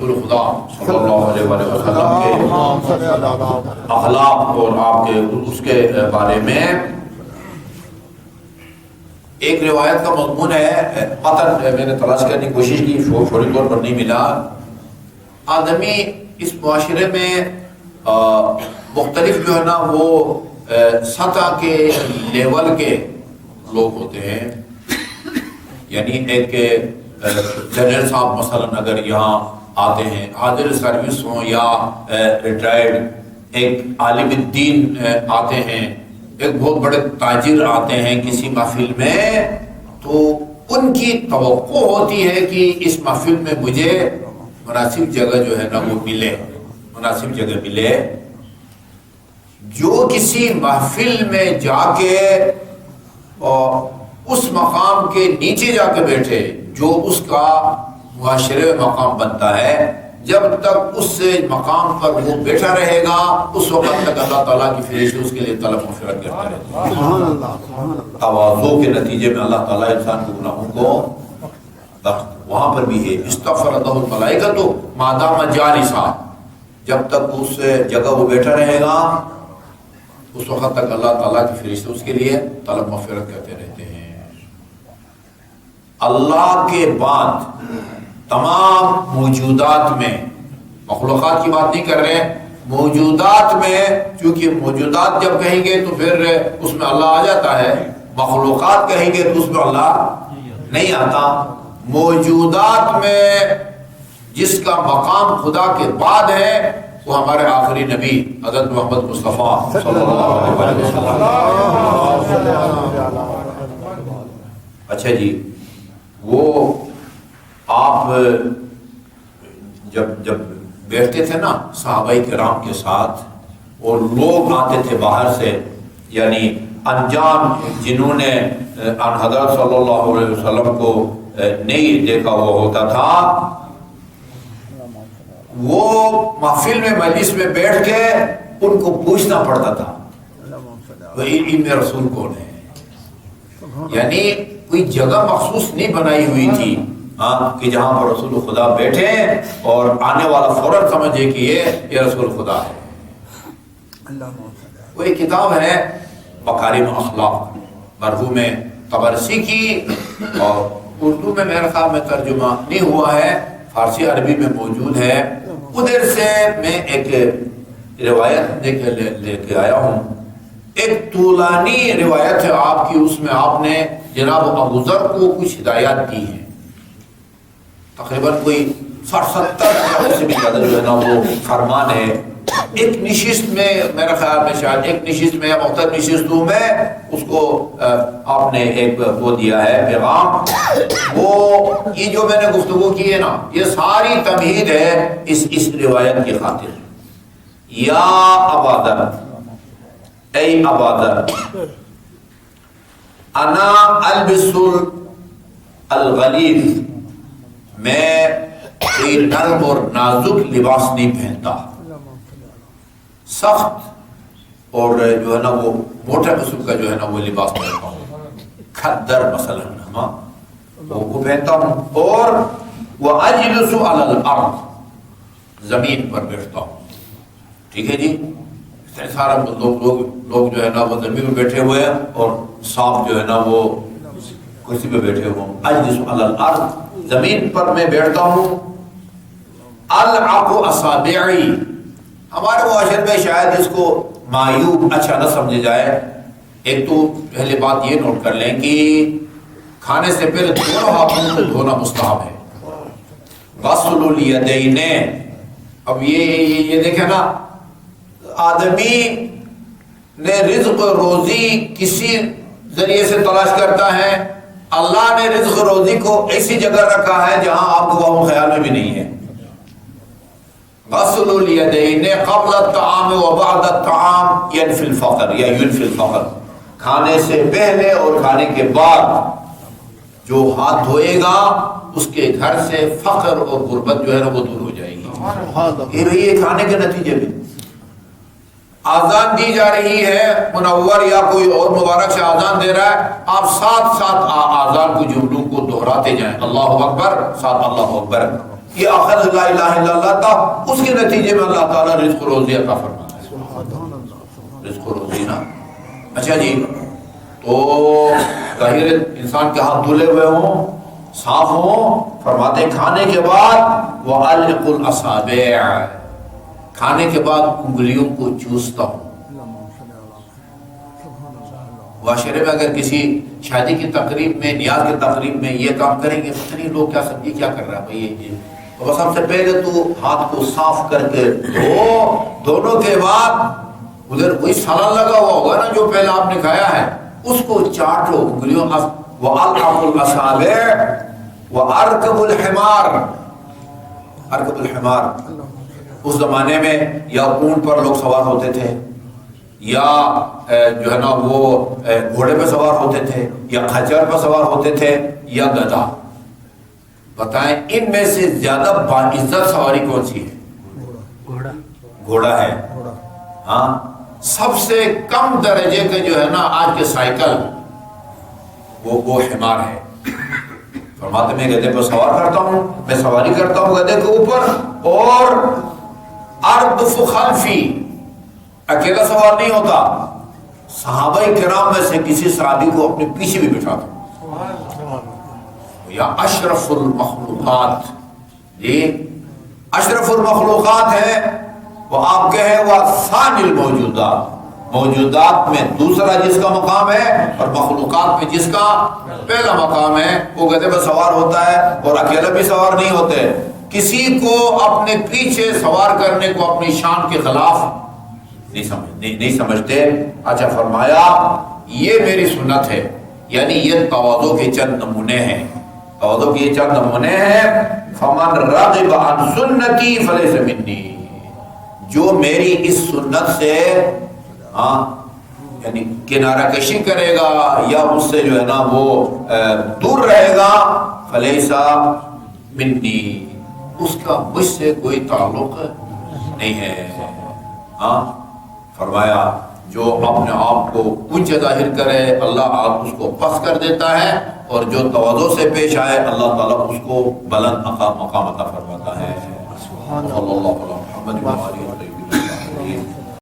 خدا صلی اللہ علیہ وسلم کے اخلاق اور آپ کے اس کے بارے میں ایک روایت کا مضمون ہے، متن میں نے تلاش کرنے کی کوشش کی، فوری طور پر نہیں ملا۔ آدمی اس معاشرے میں مختلف جو ہے نا وہ سطح کے لیول کے لوگ ہوتے ہیں، یعنی ایک جنرل صاحب مثلا اگر یہاں آتے ہیں، حاضر سروس ہوں یا ریٹائرڈ، ایک عالم الدین آتے ہیں، ایک بہت بڑے تاجر آتے ہیں کسی محفل میں، تو ان کی توقع ہوتی ہے کہ اس محفل میں مجھے مناسب جگہ جو ہے نا وہ ملے، مناسب جگہ ملے۔ جو کسی محفل میں جا کے اس مقام کے نیچے جا کے بیٹھے، جو اس کا معاشرے میں مقام بنتا ہے، جب تک اس سے مقام پر وہ بیٹھا رہے گا اس وقت تک اللہ تعالیٰ کی فرشتے اس کے لیے طلب مغفرت کرتا رہتا ہے۔ تواضع کے نتیجے میں اللہ تعالیٰ انسان کے گناہوں کو وہاں پر بھی ہے، استغفر لہ الملائکۃ ما دام جالسا، جب تک اس جگہ وہ بیٹھا رہے گا اس وقت تک اللہ تعالیٰ کی فرشتے اس کے لیے طلب مغفرت کرتے رہتے ہیں۔ اللہ کے بعد تمام موجودات میں، مخلوقات کی بات نہیں کر رہے ہیں، موجودات میں، چونکہ موجودات جب کہیں گے تو پھر اس میں اللہ آ جاتا ہے، مخلوقات کہیں گے تو اس میں اللہ نہیں آتا۔ موجودات میں جس کا مقام خدا کے بعد ہے وہ ہمارے آخری نبی حضرت محمد مصطفیٰ صلی اللہ علیہ وسلم۔ اچھا جی، وہ آپ جب بیٹھتے تھے نا صحابہ کرام کے ساتھ، اور لوگ آتے تھے باہر سے، یعنی انجان جنہوں نے حضرت صلی اللہ علیہ وسلم کو نہیں دیکھا ہوا ہوتا تھا، وہ محفل میں مجلس میں بیٹھ کے ان کو پوچھنا پڑتا تھا علم رسول کون ہے، یعنی کوئی جگہ مخصوص نہیں بنائی ہوئی تھی کہ جہاں پر رسول خدا بیٹھے اور آنے والا فوراً سمجھے کہ یہ رسول خدا ہے۔ وہ ایک کتاب ہے مکارم اخلاق مرحوم طبرسی کی، اور اردو میں میرے خیال میں ترجمہ نہیں ہوا ہے، فارسی عربی میں موجود ہے۔ ادھر سے میں ایک روایت لے کے آیا ہوں، ایک طولانی روایت ہے آپ کی، اس میں آپ نے جناب ابو ذر کو کچھ ہدایات دی ہیں، تقریباً کوئی 60-70 سے بھی زیادہ جو ہے نا وہ فرمان ہے۔ ایک نشست میں میرے خیال میں شاید ایک نشست میں یا مختلف نشستوں میں اس کو آپ نے ایک وہ دیا ہے پیغام۔ وہ یہ جو میں نے گفتگو کی ہے نا، یہ ساری تمہید ہے اس روایت کی خاطر۔ یا ابا ذر، اے ابا ذر، انا البس الغلیظ، میں کوئی نرم اور نازک لباس نہیں پہنتا، سخت اور جو ہے نا وہ موٹا قسم کا جو ہے نا وہ لباس پہنتا ہوں، کھدر مثلا وہ پہنتا ہوں، اور وَأَجْلُسُ عَلَى الْأَرْضِ، زمین پر بیٹھتا ہوں۔ ٹھیک ہے جی، سارا لوگ جو ہے نا وہ زمین پہ بیٹھے ہوئے ہیں اور صاحب جو ہے نا وہ کرسی پہ بیٹھے ہوئے ہیں۔ اجلس علی الارض، زمین پر میں بیٹھتا ہوں۔ العق اصابعی، ہمارے معاشرے میں شاید اس کو معیوب اچھا نہ سمجھے جائے۔ ایک تو پہلے بات یہ نوٹ کر لیں کہ کھانے سے پہلے دونوں ہاتھوں کو دھونا مستحب ہے۔ غسل الیدین، اب یہ دیکھیں نا، آدمی نے رزق روزی کسی ذریعے سے تلاش کرتا ہے، اللہ نے رزق روزی کو ایسی جگہ رکھا ہے جہاں آپ کو خیال میں بھی نہیں ہے۔ غسل الیدین قبل الطعام و بعد الطعام ینفی الفقر یا ینفی الفقر، کھانے سے پہلے اور کھانے کے بعد جو ہاتھ دھوئے گا اس کے گھر سے فقر اور غربت جو ہے نا وہ دور ہو جائے گی۔ یہ کھانے کے نتیجے میں آزان دی جا رہی ہے، منور یا کوئی اور مبارک سے آزان دے رہا ہے، آپ ساتھ ساتھ آزان کو جملوں کو دہراتے جائیں، اللہ اکبر، ساتھ اللہ اکبر۔ یہ آخر لا الہ الا اللہ تھا، اس کے نتیجے میں اللہ تعالیٰ رزق و روزی عطا فرماتا ہے، رزق و روزی نا۔ اچھا جی، تو ظاہر انسان کے ہاتھ دھلے ہوئے ہوں، صاف ہوں، فرماتے ہیں کھانے کے بعد وَعَلِقُ الْأَصَابِعَ، کھانے کے بعد انگلیوں کو چوستا ہوں۔ معاشرے میں اگر کسی شادی کی تقریب میں، نیاز کی تقریب میں یہ کام کریں گے، پتہ نہیں لوگ کیا سمجھیں کیا کر رہا ہے بھائی یہ، تو بس سب سے پہلے تو ہاتھ کو صاف کر کے دھو، دونوں کے بعد ادھر کوئی سالن لگا ہوا ہوگا نا جو پہلے آپ نے کھایا ہے، اس کو چاٹو انگلیوں۔ وَأَلْقَمُ الْأَصَابِعَ وَأَرْكَبُ الْحِمَارَ، ارکب الحمار، اس زمانے میں یا اونٹ پر لوگ سوار ہوتے تھے، یا جو ہے نا وہ گھوڑے پہ سوار ہوتے تھے، یا خچر پہ سوار ہوتے تھے، یا گدھا۔ بتائیں ان میں سے زیادہ باعزت سواری کون سی ہے؟ گھوڑا ہے۔ ہاں، سب سے کم درجے کے جو ہے نا آج کے سائیکل وہ حمار ہے۔ فرماتے میں گدھے پہ سوار کرتا ہوں، میں سواری کرتا ہوں گدھے کے اوپر، اور اردف خلفی، اکیلا سوار نہیں ہوتا، صحابہ کرام میں سے کسی صحابی کو اپنے پیچھے بھی بٹھاتا ہوں۔ یا اشرف المخلوقات، یہ اشرف المخلوقات ہے، وہ آپ کے ہیں وہ ثانی الموجودات، موجودات میں دوسرا جس کا مقام ہے اور مخلوقات میں جس کا پہلا مقام ہے، وہ گدھے پہ سوار ہوتا ہے، اور اکیلا بھی سوار نہیں ہوتے، کسی کو اپنے پیچھے سوار کرنے کو اپنی شان کے خلاف نہیں سمجھتے۔ اچھا فرمایا یہ میری سنت ہے، یعنی یہ تواضع کے چند نمونے ہیں، تواضع کے چند نمونے ہیں۔ فمن رغب عن سنتی فلیس منی، جو میری اس سنت سے یعنی کنارہ کشی کرے گا یا اس سے جو ہے نا وہ دور رہے گا، فلیس منی، اس کا مجھ سے کوئی تعلق نہیں ہے۔ ہاں فرمایا جو اپنے آپ کو اونچا ظاہر کرے اللہ آپ اس کو پست کر دیتا ہے، اور جو تواضع سے پیش آئے اللہ تعالیٰ اس کو بلند مقام عطا فرماتا ہے۔ صلی اللہ علیہ وسلم۔